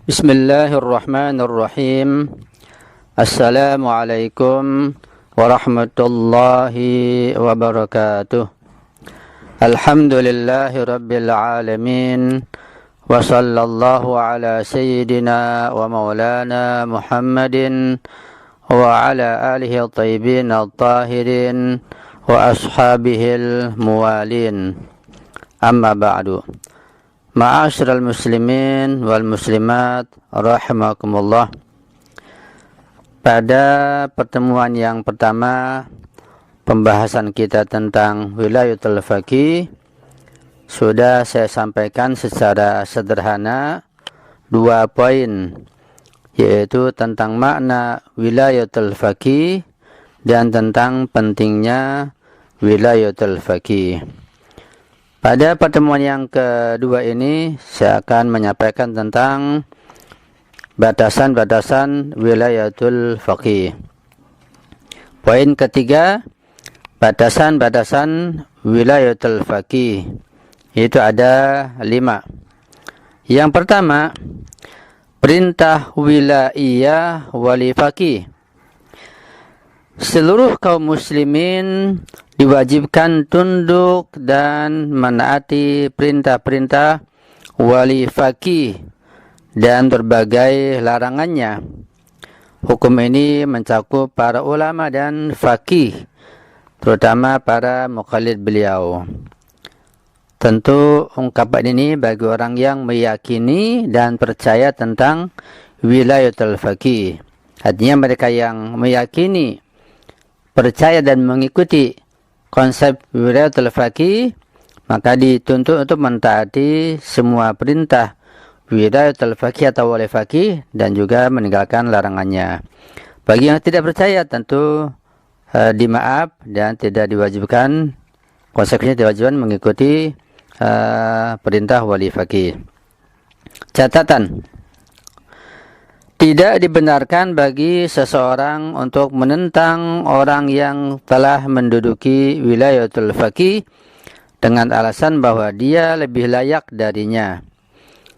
Bismillahirrahmanirrahim. Assalamualaikum warahmatullahi wabarakatuh. Alhamdulillahi rabbil alamin. Wa sallallahu ala sayyidina wa maulana Muhammadin wa ala alihi at-tayyibin at-tahirin wa ashabihil muwalin. Amma ba'du. Ma'asyiral muslimin wal muslimat rahimakumullah. Pada pertemuan yang pertama, pembahasan kita tentang wilayatul faqih sudah saya sampaikan secara sederhana 2 poin, yaitu tentang makna wilayatul faqih dan tentang pentingnya wilayatul faqih. Pada pertemuan yang kedua ini saya akan menyampaikan tentang batasan-batasan wilayatul faqih. Poin ketiga, batasan-batasan wilayatul faqih. Itu ada 5. Yang pertama, perintah wilayah wali faqih. Seluruh kaum muslimin diwajibkan tunduk dan menaati perintah-perintah wali faqih dan berbagai larangannya. Hukum ini mencakup para ulama dan faqih, terutama para muqallid beliau. Tentu ungkapan ini bagi orang yang meyakini dan percaya tentang wilayatul faqih. Artinya mereka yang meyakini, percaya dan mengikuti konsep wilayatul faqih, maka dituntut untuk mentaati semua perintah wilayatul faqih atau wali faqih dan juga meninggalkan larangannya. Bagi yang tidak percaya tentu dimaaf dan tidak diwajibkan, konsekuensinya diwajibkan mengikuti perintah wali faqih. Catatan: tidak dibenarkan bagi seseorang untuk menentang orang yang telah menduduki wilayatul faqih dengan alasan bahwa dia lebih layak darinya.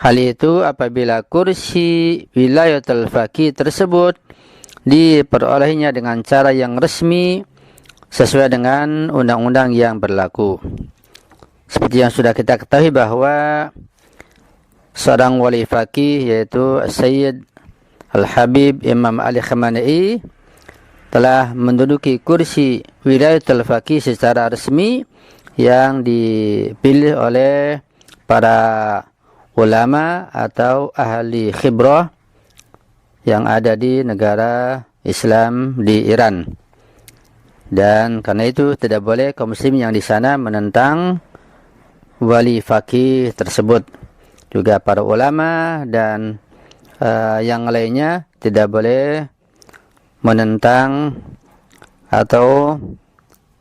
Hal itu apabila kursi wilayatul faqih tersebut diperolehnya dengan cara yang resmi sesuai dengan undang-undang yang berlaku. Seperti yang sudah kita ketahui bahwa seorang wali faqih yaitu Sayyid Al-Habib Imam Ali Khamenei telah menduduki kursi wilayatul faqih secara resmi yang dipilih oleh para ulama atau ahli khibrah yang ada di negara Islam di Iran. Dan karena itu tidak boleh kaum muslim yang di sana menentang wali faqih tersebut. Juga para ulama dan yang lainnya tidak boleh menentang atau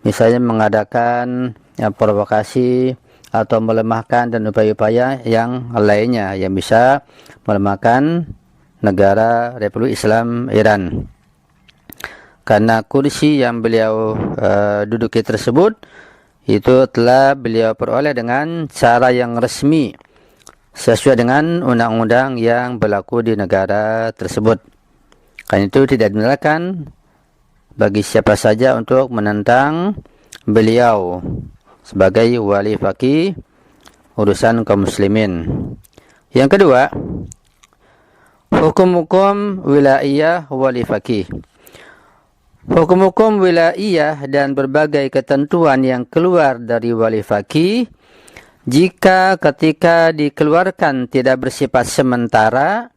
misalnya mengadakan provokasi atau melemahkan dan upaya-upaya yang lainnya yang bisa melemahkan negara Republik Islam Iran. Karena kursi yang beliau duduki tersebut itu telah beliau peroleh dengan cara yang resmi sesuai dengan undang-undang yang berlaku di negara tersebut. Karena itu tidak dibenarkan bagi siapa saja untuk menentang beliau sebagai wali faqih urusan kaum muslimin. Yang kedua, hukum-hukum wilayah wali faqih. Hukum-hukum wilayah dan berbagai ketentuan yang keluar dari wali faqih, jika ketika dikeluarkan tidak bersifat sementara,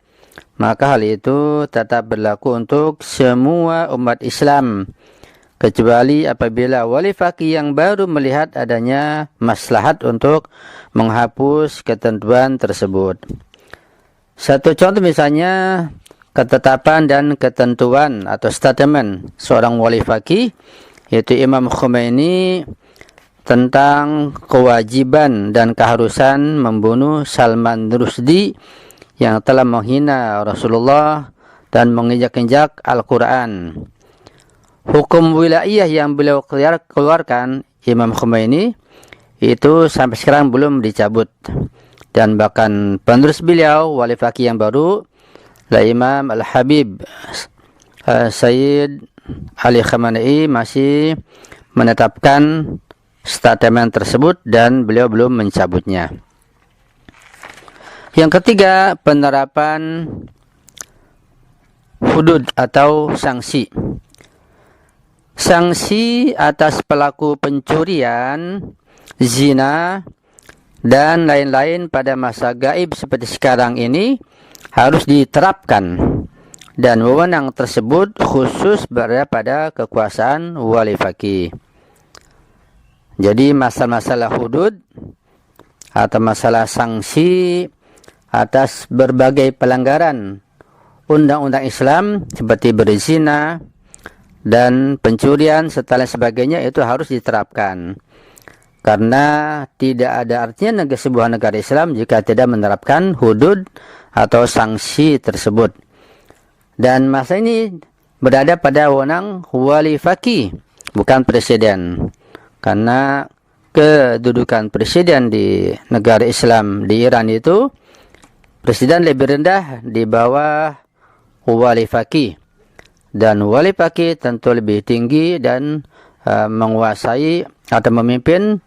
maka hal itu tetap berlaku untuk semua umat Islam, kecuali apabila wali faqih yang baru melihat adanya maslahat untuk menghapus ketentuan tersebut. Satu contoh misalnya ketetapan dan ketentuan atau statement seorang wali faqih, yaitu Imam Khomeini, tentang kewajiban dan keharusan membunuh Salman Rushdie yang telah menghina Rasulullah dan menginjak-injak Al-Quran. Hukum wilayah yang beliau keluarkan Imam Khomeini itu sampai sekarang belum dicabut. dan bahkan penerus beliau, wali faqih yang baru, Imam Al-Habib Sayyid Ali Khamenei masih menetapkan statement tersebut dan beliau belum mencabutnya. Yang ketiga, penerapan hudud atau sanksi. Sanksi atas pelaku pencurian, zina, dan lain-lain pada masa gaib seperti sekarang ini harus diterapkan. Dan wewenang tersebut khusus berada pada kekuasaan wali faqih. Jadi masalah-masalah hudud atau masalah sanksi atas berbagai pelanggaran undang-undang Islam seperti berzina dan pencurian serta lain sebagainya itu harus diterapkan. Karena tidak ada artinya sebuah negara Islam jika tidak menerapkan hudud atau sanksi tersebut. Dan masa ini berada pada wewenang wali faqih, bukan presiden. Karena kedudukan presiden di negara Islam di Iran itu, presiden lebih rendah di bawah wali faqih. Dan wali faqih tentu lebih tinggi dan menguasai atau memimpin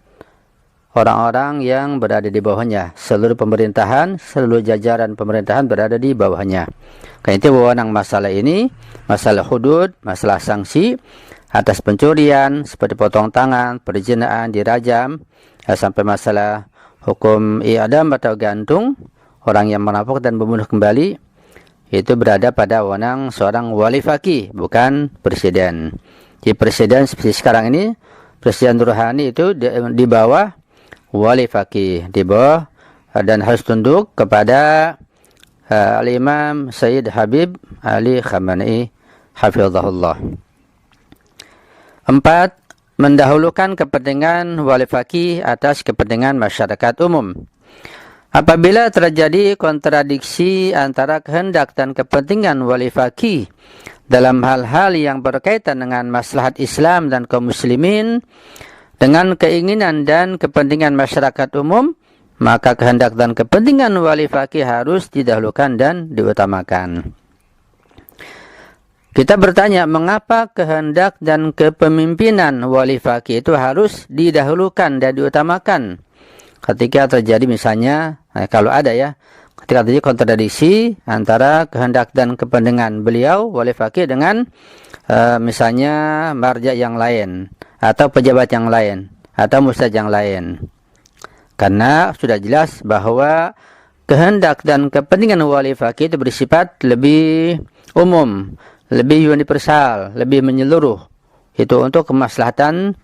orang-orang yang berada di bawahnya. Seluruh pemerintahan, seluruh jajaran pemerintahan berada di bawahnya. Karena itu wewenang masalah ini, masalah hudud, masalah sanksi atas pencurian seperti potong tangan, perzinahan, dirajam, sampai masalah hukum i'dam atau gantung, orang yang merampok dan membunuh kembali, itu berada pada wewenang seorang wali faqih, bukan presiden. Jadi presiden seperti sekarang ini, Presiden Rouhani itu di bawah wali faqih, di bawah dan harus tunduk kepada Al-Imam Sayyid Habib Ali Khamenei hafizahullah. 4. Mendahulukan kepentingan wali faqih atas kepentingan masyarakat umum. Apabila terjadi kontradiksi antara kehendak dan kepentingan wali faqih dalam hal-hal yang berkaitan dengan maslahat Islam dan kaum muslimin dengan keinginan dan kepentingan masyarakat umum, maka kehendak dan kepentingan wali faqih harus didahulukan dan diutamakan. Kita bertanya, mengapa kehendak dan kepemimpinan wali faqih itu harus didahulukan dan diutamakan? Ketika terjadi misalnya, kalau ada ya, ketika terjadi kontradiksi antara kehendak dan kepentingan beliau, wali faqih, dengan misalnya marja yang lain, atau pejabat yang lain, atau mustad yang lain. Karena sudah jelas bahwa kehendak dan kepentingan wali faqih itu bersifat lebih umum, lebih universal, lebih menyeluruh. Itu untuk kemaslahatan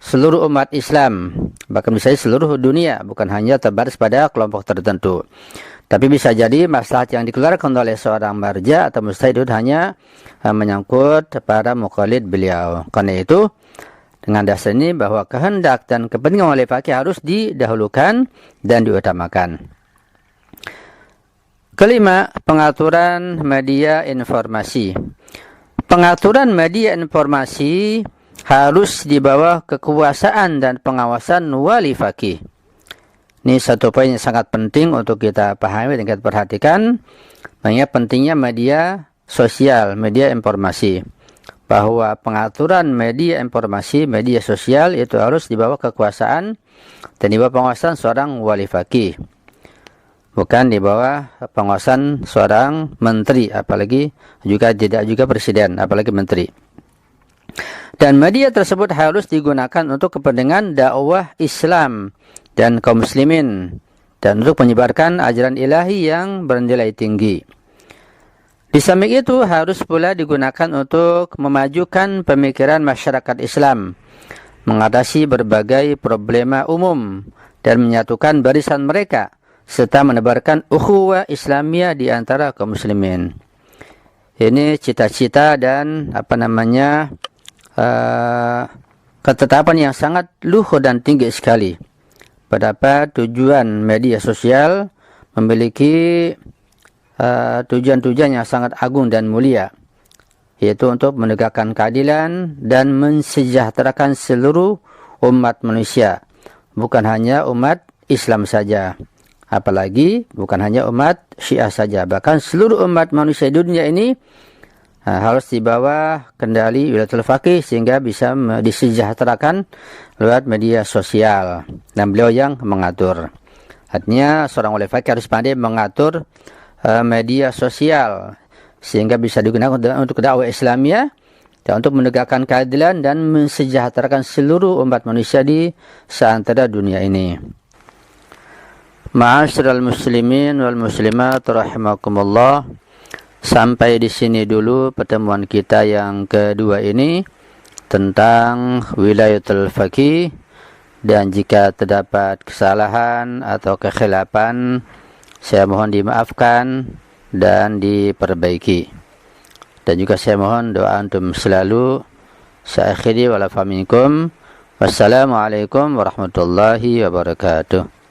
seluruh umat Islam, bahkan misalnya seluruh dunia, bukan hanya terbatas pada kelompok tertentu. Tapi bisa jadi maslahat yang dikeluarkan oleh seorang marja atau mustahid itu hanya menyangkut para mukallid beliau. Karena itu, dengan dasar ini bahwa kehendak dan kepentingan wali faqih harus didahulukan dan diutamakan. Kelima, pengaturan media informasi. Pengaturan media informasi harus di bawah kekuasaan dan pengawasan wali faqih. Ini satu poin yang sangat penting untuk kita pahami dan kita perhatikan. Mengingat pentingnya media sosial, media informasi. Bahwa pengaturan media informasi, media sosial itu harus di bawah kekuasaan dan di bawah pengawasan seorang wali faqih. Bukan di bawah pengawasan seorang menteri, apalagi tidak juga presiden, apalagi menteri. Dan media tersebut harus digunakan untuk kepentingan dakwah Islam dan kaum muslimin dan untuk menyebarkan ajaran ilahi yang bernilai tinggi. Di samping itu harus pula digunakan untuk memajukan pemikiran masyarakat Islam, mengatasi berbagai problema umum dan menyatukan barisan mereka serta menebarkan ukhuwah Islamiyah di antara kaum muslimin. Ini cita-cita dan ketetapan yang sangat luhur dan tinggi sekali. Pada tujuan media sosial memiliki tujuan-tujuan yang sangat agung dan mulia, yaitu untuk menegakkan keadilan dan mensejahterakan seluruh umat manusia, bukan hanya umat Islam saja. Apalagi bukan hanya umat Syiah saja, bahkan seluruh umat manusia di dunia ini harus di bawah kendali wilayatul faqih sehingga bisa disejahterakan lewat media sosial, dan beliau yang mengatur. Artinya seorang wali faqih harus pandai mengatur media sosial sehingga bisa digunakan untuk dakwah Islamiyah dan untuk menegakkan keadilan dan mensejahterakan seluruh umat manusia di seantero dunia ini. Ma'asyiral muslimin wal muslimat rahimakumullah. Sampai di sini dulu pertemuan kita yang kedua ini tentang wilayatul faqih, dan jika terdapat kesalahan atau kekhilafan saya mohon dimaafkan dan diperbaiki. Dan juga saya mohon doa antum selalu. Saya akhiri wala faminkum. Wassalamualaikum warahmatullahi wabarakatuh.